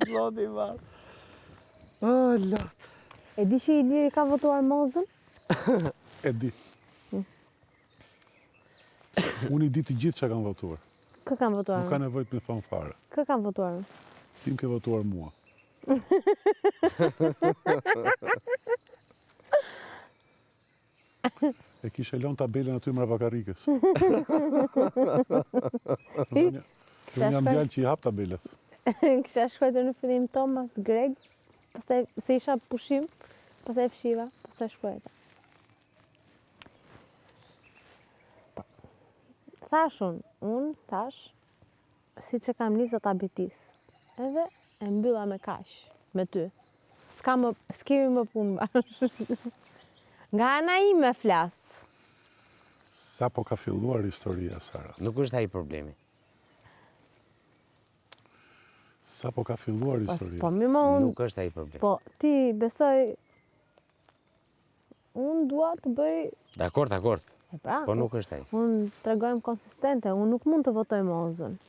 Zoti ma. O, lot. E di që Iliri ka votuar Mozën? E di. Unë i di të gjithë që kanë votuar. Kë kanë votuar? Nuk ka nevojë të më thonë fare. Kë kanë votuar? Ti më ke votuar mua. E kishe lënë tabelën aty mbrapa karrikës. Unë jam djalë që i hap tabelet. Kisha shkruar në fillim Thomas Greg, pastaj se isha pushim, pastaj fshiva, pastaj shkruaj. Unë thash, si që kam listat abitis, edhe e mbylla me kaq, me ty. S'kemi më punë bashkë. Nga ana ime flas. Sa po ka filluar historia, Sara? Nuk është ai problemi. Sa po ka filluar historia? Po mirë më unë. Nuk është ai problemi. Po ti besoj unë dua të bëj. Dakor. Pra, Po nuk është ai. Unë tregojmë konsistente, unë nuk mund të votoj Mozën.